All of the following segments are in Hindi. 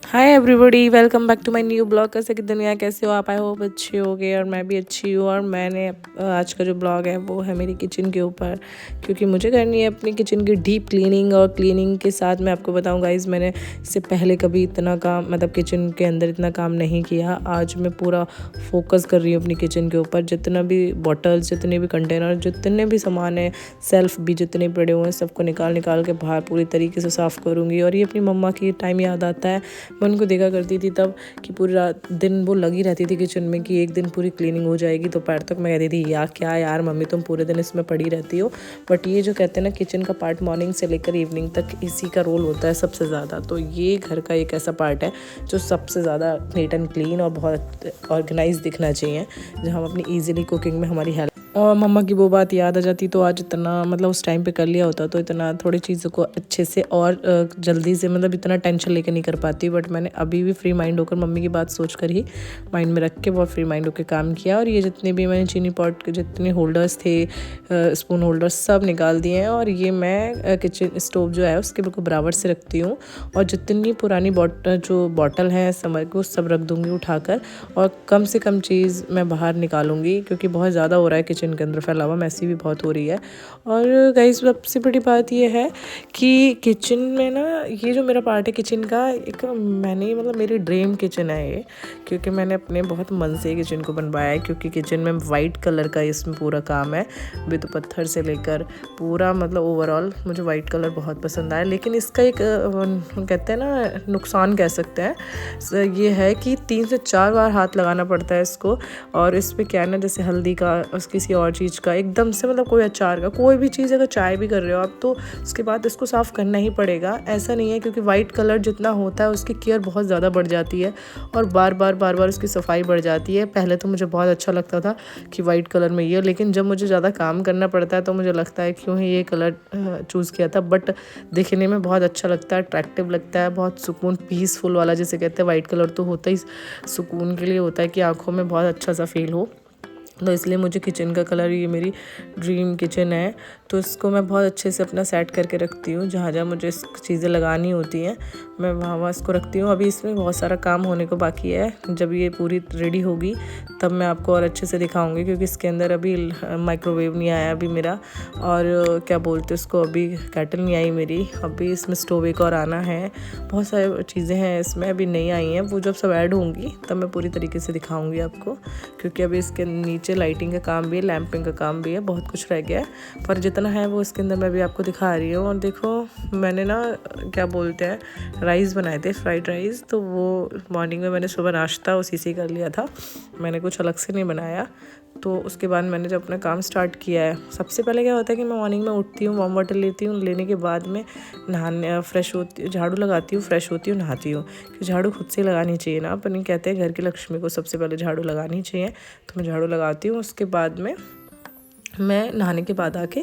Hi everybody, welcome back to my new blog. कैसे कि दुनिया, कैसे हो आप? आई होप अच्छे होगे और मैं भी अच्छी हूँ। और मैंने आज का जो ब्लॉग है वो है मेरी किचन के ऊपर, क्योंकि मुझे करनी है अपनी किचन की डीप क्लीनिंग। और क्लीनिंग के साथ मैं आपको बताऊँ गाइज़, मैंने इससे पहले कभी इतना काम मतलब किचन के अंदर इतना काम नहीं किया। आज मैं पूरा फोकस कर रही हूँ अपनी किचन के ऊपर। जितना भी बॉटल्स, जितने भी कंटेनर, जितने भी सामान है, सेल्फ भी जितने पड़े हुए हैं, सबको निकाल के बाहर पूरी तरीके से साफ़ करूँगी। और ये अपनी मम्मा की टाइम याद आता है। मैं उनको देखा करती थी तब कि पूरी रात दिन वो लगी रहती थी किचन में कि एक दिन पूरी क्लीनिंग हो जाएगी। दोपहर तक मैं कहती थी क्या यार मम्मी, तुम पूरे दिन इसमें पड़ी रहती हो। बट ये जो कहते हैं ना, किचन का पार्ट मॉर्निंग से लेकर इवनिंग तक इसी का रोल होता है सबसे ज़्यादा। तो ये घर का एक ऐसा पार्ट है जो सबसे ज़्यादा नीट एंड क्लीन और बहुत ऑर्गेनाइज दिखना चाहिए, जहाँ हम अपनी ईजिली कुकिंग में हमारी हेल्प। और मम्मा की वो बात याद आ जाती तो आज इतना मतलब उस टाइम पे कर लिया होता तो इतना थोड़ी चीज़ों को अच्छे से और जल्दी से मतलब इतना टेंशन लेकर नहीं कर पाती। बट मैंने अभी भी फ्री माइंड होकर मम्मी की बात सोच कर ही माइंड में रख के बहुत फ्री माइंड होकर काम किया। और ये जितने भी मैंने चीनी पॉट के जितने होल्डर्स थे, स्पून होल्डर्स, सब निकाल दिए हैं। और ये मैं किचन स्टोव जो है उसके बिल्कुल बराबर से रखती हूँ। और जितनी पुरानी बॉटल है समर को सब रख दूँगी उठाकर। और कम से कम चीज़ मैं बाहर निकालूंगी, क्योंकि बहुत ज़्यादा हो रहा है किचन के अंदर फैला हुआ, मैसी भी बहुत हो रही है। और गाइस, सबसे बड़ी बात ये है कि किचन में ना, ये जो मेरा पार्ट है किचन का, एक मैंने मतलब मेरी ड्रीम किचन है ये, क्योंकि मैंने अपने बहुत मन से किचन को बनवाया है। क्योंकि किचन में वाइट कलर का इसमें पूरा काम है, विद पत्थर से लेकर पूरा, मतलब ओवरऑल मुझे वाइट कलर बहुत पसंद आया। लेकिन इसका एक कहते हैं ना, नुकसान कह सकते हैं, ये है कि 3 से 4 बार हाथ लगाना पड़ता है इसको। और इस पर क्या है ना, जैसे हल्दी का, किसी और चीज़ का, एकदम से मतलब कोई अचार का, कोई भी चीज़, अगर चाय भी कर रहे हो आप तो उसके बाद इसको साफ़ करना ही पड़ेगा। ऐसा नहीं है, क्योंकि वाइट कलर जितना होता है उसकी केयर बहुत ज़्यादा बढ़ जाती है और बार बार उसकी सफाई बढ़ जाती है। पहले तो मुझे बहुत अच्छा लगता था कि वाइट कलर में ये, लेकिन जब मुझे ज़्यादा काम करना पड़ता है तो मुझे लगता है क्यों ही ये कलर चूज़ किया था। बट देखने में बहुत अच्छा लगता है, अट्रैक्टिव लगता है, बहुत सुकून, पीसफुल वाला जिसे कहते हैं। वाइट कलर तो होता ही सुकून के लिए होता है कि आँखों में बहुत अच्छा सा फील हो। तो इसलिए मुझे किचन का कलर, ये मेरी ड्रीम किचन है, तो इसको मैं बहुत अच्छे से अपना सेट करके रखती हूँ। जहाँ जहाँ मुझे चीज़ें लगानी होती हैं मैं वहाँ इसको रखती हूँ। अभी इसमें बहुत सारा काम होने को बाकी है। जब ये पूरी रेडी होगी तब मैं आपको और अच्छे से दिखाऊंगी, क्योंकि इसके अंदर अभी माइक्रोवेव नहीं आया अभी मेरा, और क्या बोलते उसको, अभी केटल नहीं आई मेरी। अभी इसमें स्टोव एक और आना है, बहुत सारी चीज़ें हैं इसमें अभी नहीं आई हैं। वो जब सब ऐड होंगी तब मैं पूरी तरीके से दिखाऊंगी आपको, क्योंकि अभी इसके नीचे लाइटिंग का काम भी है, लैंपिंग का काम भी है, बहुत कुछ रह गया है। पर जितना है वो इसके अंदर मैं भी आपको दिखा रही हूँ। और देखो, मैंने ना क्या बोलते हैं, राइस बनाए थे, फ्राइड राइस। तो वो मॉर्निंग में मैंने सुबह नाश्ता उसी से कर लिया था, मैंने कुछ अलग से नहीं बनाया। तो उसके बाद मैंने जब अपना काम स्टार्ट किया है, सबसे पहले क्या होता है कि मैं मॉर्निंग में उठती हूँ, वार्म वाटर लेती हूँ, लेने के बाद में नहाने, फ्रेश होती हूँ, झाड़ू लगाती हूँ, फ्रेश होती हूँ, नहाती हूँ। क्योंकि झाड़ू खुद से लगानी चाहिए ना, अपन कहते हैं घर की लक्ष्मी को सबसे पहले झाड़ू लगानी चाहिए। तो मैं झाड़ू लगाती हूँ। उसके बाद में मैं नहाने के बाद आके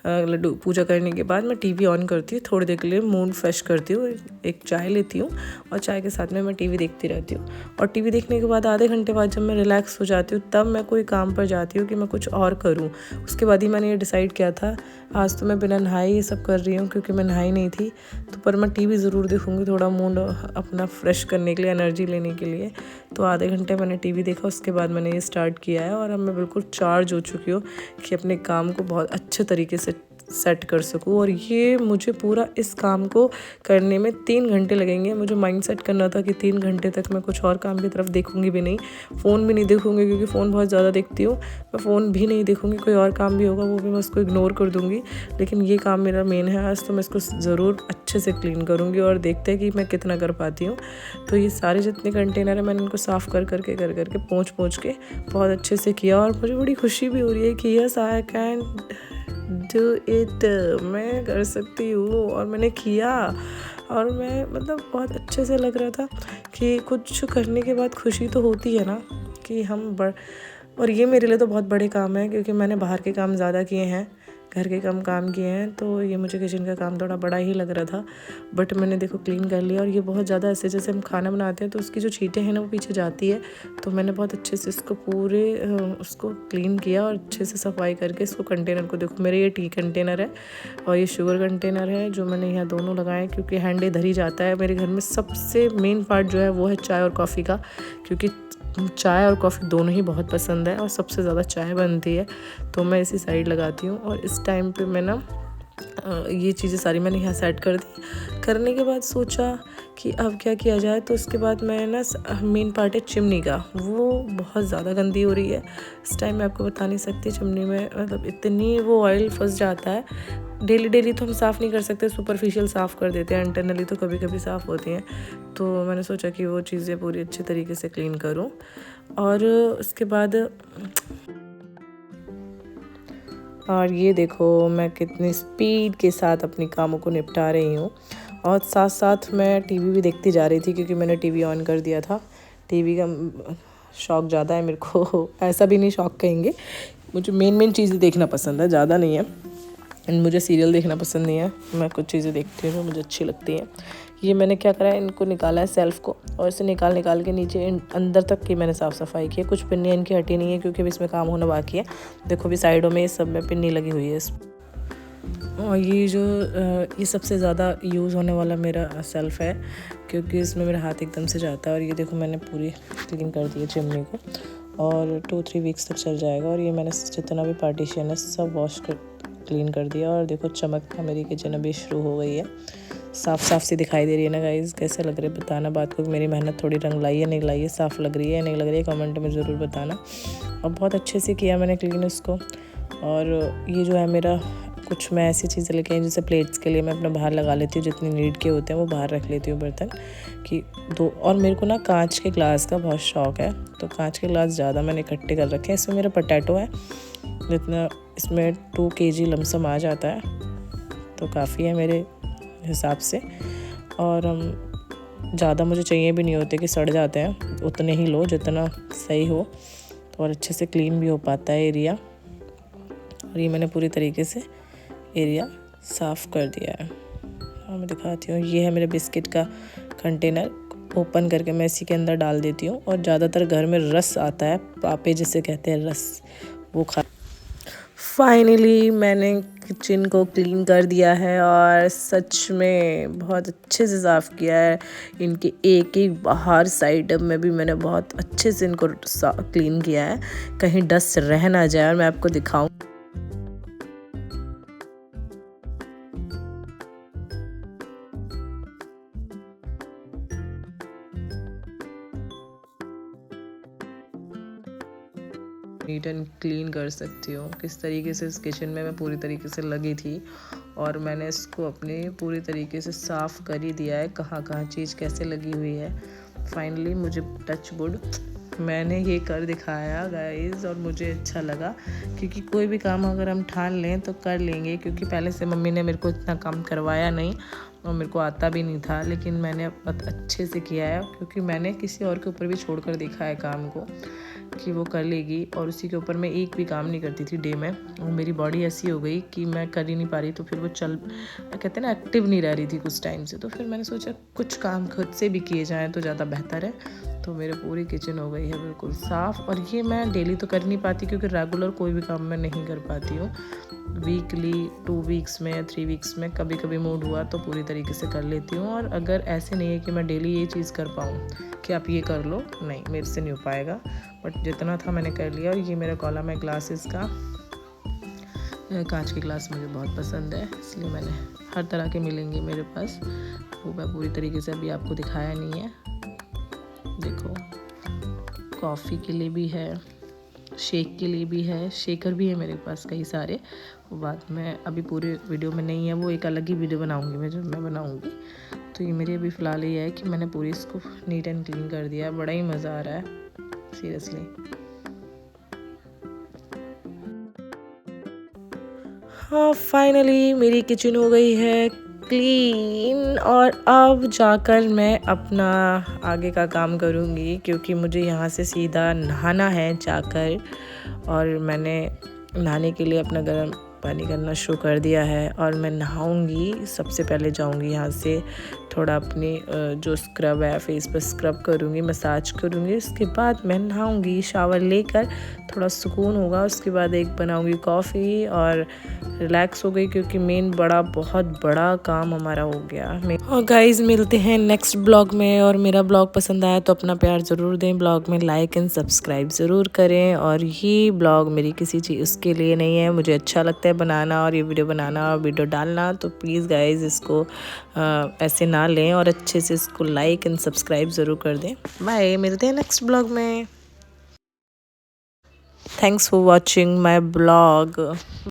लड्डू पूजा करने के बाद मैं टीवी ऑन करती हूँ, थोड़ी देर के लिए मूड फ्रेश करती हूँ, एक चाय लेती हूँ और चाय के साथ में मैं टीवी देखती रहती हूँ। और टीवी देखने के बाद आधे घंटे बाद जब मैं रिलैक्स हो जाती हूँ तब मैं कोई काम पर जाती हूँ कि मैं कुछ और करूँ। उसके बाद ही मैंने ये डिसाइड किया था, आज तो मैं बिना नहाए ये सब कर रही हूँ, क्योंकि मैं नहाई नहीं थी। तो पर मैं टीवी ज़रूर देखूँगी, थोड़ा मूड अपना फ्रेश करने के लिए, एनर्जी लेने के लिए। तो आधे घंटे मैंने टीवी देखा, उसके बाद मैंने ये स्टार्ट किया है। और अब मैं बिल्कुल चार्ज हो चुकी हूँ कि अपने काम को बहुत अच्छे तरीके से सेट कर सकूँ। और ये मुझे पूरा इस काम को करने में 3 घंटे लगेंगे। मुझे माइंड सेट करना था कि 3 घंटे तक मैं कुछ और काम की तरफ देखूँगी भी नहीं, फ़ोन भी नहीं देखूँगी, क्योंकि फ़ोन बहुत ज़्यादा देखती हूँ। मैं फ़ोन भी नहीं देखूँगी, कोई और काम भी होगा वो भी मैं उसको इग्नोर कर दूँगी। लेकिन ये काम मेरा मेन है आज, तो मैं इसको ज़रूर अच्छे से क्लीन करूँगी और देखते हैं कि मैं कितना कर पाती हूँ। तो ये सारे जितने कंटेनर हैं मैंने इनको साफ़ कर करके पोंछ के बहुत अच्छे से किया। और मुझे बड़ी खुशी भी हो रही है कि yes, I can do it, मैं कर सकती हूँ। और मैंने किया, और मैं मतलब बहुत अच्छे से लग रहा था कि कुछ करने के बाद खुशी तो होती है ना कि हम और ये मेरे लिए तो बहुत बड़े काम है, क्योंकि मैंने बाहर के काम ज़्यादा किए हैं, घर के कम काम किए हैं, तो ये मुझे किचन का काम थोड़ा बड़ा ही लग रहा था, बट मैंने देखो क्लीन कर लिया। और ये बहुत ज़्यादा ऐसे जैसे हम खाना बनाते हैं तो उसकी जो छींटें हैं ना वो पीछे जाती है, तो मैंने बहुत अच्छे से इसको पूरे उसको क्लीन किया और अच्छे से सफाई करके इसको कंटेनर को, देखो मेरे ये टी कंटेनर है और ये शुगर कंटेनर है जो मैंने यहाँ दोनों लगाए, क्योंकि हैंड इधर ही जाता है। मेरे घर में सबसे मेन पार्ट जो है वो है चाय और कॉफ़ी का, क्योंकि चाय और कॉफ़ी दोनों ही बहुत पसंद है और सबसे ज़्यादा चाय बनती है, तो मैं इसी साइड लगाती हूँ। और इस टाइम पे मैं ना ये चीज़ें सारी मैंने यहाँ सेट कर दी। करने के बाद सोचा कि अब क्या किया जाए, तो उसके बाद मैं ना मेन पार्ट है चिमनी का, वो बहुत ज़्यादा गंदी हो रही है इस टाइम। मैं आपको बता नहीं सकती, चिमनी में मतलब इतनी वो ऑयल फंस जाता है। डेली तो हम साफ़ नहीं कर सकते, सुपरफिशियल साफ़ कर देते हैं, इंटरनली तो कभी कभी साफ़ होती हैं। तो मैंने सोचा कि वो चीज़ें पूरी अच्छे तरीके से क्लीन करूँ। और उसके बाद और ये देखो मैं कितनी स्पीड के साथ अपनी कामों को निपटा रही हूँ। और साथ साथ मैं टीवी भी देखती जा रही थी, क्योंकि मैंने टीवी ऑन कर दिया था। टीवी का शौक़ ज़्यादा है मेरे को, ऐसा भी नहीं शौक़ कहेंगे, मुझे मेन चीज़ें देखना पसंद है, ज़्यादा नहीं है। मुझे सीरियल देखना पसंद नहीं है, मैं कुछ चीज़ें देखती हूँ जो मुझे अच्छी लगती हैं। ये मैंने क्या करा है, इनको निकाला है सेल्फ़ को, और इसे निकाल के नीचे अंदर तक की मैंने साफ़ सफाई की है। कुछ पिन्नी इनकी हटी नहीं है, क्योंकि अभी इसमें काम होना बाकी है। देखो भी साइडों में ये सब में पिन्नी लगी हुई है। और ये सबसे ज़्यादा यूज़ होने वाला मेरा सेल्फ़ है, क्योंकि इसमें मेरा हाथ एकदम से जाता है। और ये देखो मैंने पूरी क्लीन कर दी है चिमनी को, और 2-3 वीक्स तक चल जाएगा। और ये मैंने जितना भी पार्टीशन है सब वॉश कर क्लीन कर दिया। और देखो चमकना मेरी किचन अभी शुरू हो गई है, साफ़ सी दिखाई दे रही है ना गाइज़। कैसे लग रही है बताना बात को, मेरी मेहनत थोड़ी रंग लाई है नहीं लाई है, साफ़ लग रही है नहीं लग रही है, कमेंट में ज़रूर बताना। और बहुत अच्छे से किया मैंने क्लीन इसको। और ये जो है मेरा कुछ मैं ऐसी चीज़ें लेके आई, जैसे प्लेट्स के लिए मैं अपना बाहर लगा लेती हूँ, जितनी नीड के होते हैं वो बाहर रख लेती हूँ बर्तन कि दो। और मेरे को ना कांच के ग्लास का बहुत शौक़ है, तो कांच के ग्लास ज़्यादा मैंने इकट्ठे कर रखे हैं। इसमें मेरा पोटैटो है, जितना इसमें 2 kg लमसम आ जाता है, तो काफ़ी है मेरे हिसाब से। और ज़्यादा मुझे चाहिए भी नहीं होते कि सड़ जाते हैं, उतने ही लो जितना सही हो, तो और अच्छे से क्लीन भी हो पाता है एरिया। और ये मैंने पूरी तरीके से एरिया साफ़ कर दिया है। और मैं दिखाती हूँ, ये है मेरे बिस्किट का कंटेनर, ओपन करके मैं इसी के अंदर डाल देती हूँ। और ज़्यादातर घर में रस आता है, पापे जिसे कहते हैं रस, वो खा। फाइनली मैंने किचन को क्लीन कर दिया है, और सच में बहुत अच्छे से साफ़ किया है। इनके एक बाहर साइड में भी मैंने बहुत अच्छे से इनको क्लीन किया है, कहीं डस्ट रह ना जाए। और मैं आपको दिखाऊं, नीट एंड क्लीन कर सकती हूँ। किस तरीके से इस किचन में मैं पूरी तरीके से लगी थी, और मैंने इसको अपने पूरी तरीके से साफ़ कर ही दिया है, कहाँ चीज़ कैसे लगी हुई है। फाइनली मुझे टच वुड मैंने ये कर दिखाया गाइस, और मुझे अच्छा लगा, क्योंकि कोई भी काम अगर हम ठान लें तो कर लेंगे। क्योंकि पहले से मम्मी ने मेरे को इतना काम करवाया नहीं और मेरे को आता भी नहीं था, लेकिन मैंने अच्छे से किया है, क्योंकि मैंने किसी और के ऊपर भी छोड़कर देखा है काम को कि वो कर लेगी। और उसी के ऊपर मैं एक भी काम नहीं करती थी डे में, और मेरी बॉडी ऐसी हो गई कि मैं कर ही नहीं पा रही। तो फिर वो कहते हैं ना, एक्टिव नहीं रह रही थी कुछ टाइम से। तो फिर मैंने सोचा कुछ काम खुद से भी किए जाएँ तो ज़्यादा बेहतर है। तो मेरे पूरी किचन हो गई है बिल्कुल साफ़। और ये मैं डेली तो कर नहीं पाती, क्योंकि रेगुलर कोई भी काम मैं नहीं कर पाती हूँ। वीकली 2 वीक्स में या 3 वीक्स में कभी कभी मूड हुआ तो पूरी तरीके से कर लेती हूँ। और अगर ऐसे नहीं है कि मैं डेली ये चीज़ कर पाऊँ कि आप ये कर लो, नहीं, मेरे से नहीं हो पाएगा। बट जितना था मैंने कर लिया। और ये मेरा कॉलम है ग्लासेस का, कांच के ग्लास मुझे बहुत पसंद है, इसलिए मैंने हर तरह के मिलेंगे मेरे पास, वो मैं पूरी तरीके से अभी आपको दिखाया नहीं है। देखो कॉफ़ी के लिए भी है, शेक के लिए भी है, शेकर भी है मेरे पास कई सारे। वो बात मैं अभी पूरे वीडियो में नहीं है, वो एक अलग ही वीडियो बनाऊंगी मैं, जब मैं बनाऊंगी। तो ये मेरी अभी फ़िलहाल ये है कि मैंने पूरी इसको नीट एंड क्लीन कर दिया है। बड़ा ही मज़ा आ रहा है सीरियसली। हाँ, फाइनली मेरी किचन हो गई है क्लीन, और अब जाकर मैं अपना आगे का काम करूँगी, क्योंकि मुझे यहाँ से सीधा नहाना है जाकर। और मैंने नहाने के लिए अपना गर्म पानी करना शुरू कर दिया है और मैं नहाऊंगी। सबसे पहले जाऊंगी यहाँ से, थोड़ा अपनी जो स्क्रब है फेस पर स्क्रब करूँगी, मसाज करूँगी। उसके बाद मैं नहाऊंगी, शावर लेकर थोड़ा सुकून होगा। उसके बाद एक बनाऊंगी कॉफ़ी और रिलैक्स हो गई, क्योंकि बहुत बड़ा काम हमारा हो गया। और गाइस मिलते हैं नेक्स्ट ब्लॉग में। और मेरा ब्लॉग पसंद आया तो अपना प्यार ज़रूर दें, ब्लॉग में लाइक एंड सब्सक्राइब ज़रूर करें। और ये ब्लॉग मेरी किसी चीज़ उसके लिए नहीं है, मुझे अच्छा लगता है बनाना और ये वीडियो बनाना और वीडियो डालना। तो प्लीज़ गाइस इसको ऐसे ना लें और अच्छे से इसको लाइक एंड सब्सक्राइब ज़रूर कर दें। बाय, मिलते हैं नेक्स्ट ब्लॉग में। Thanks for watching my blog.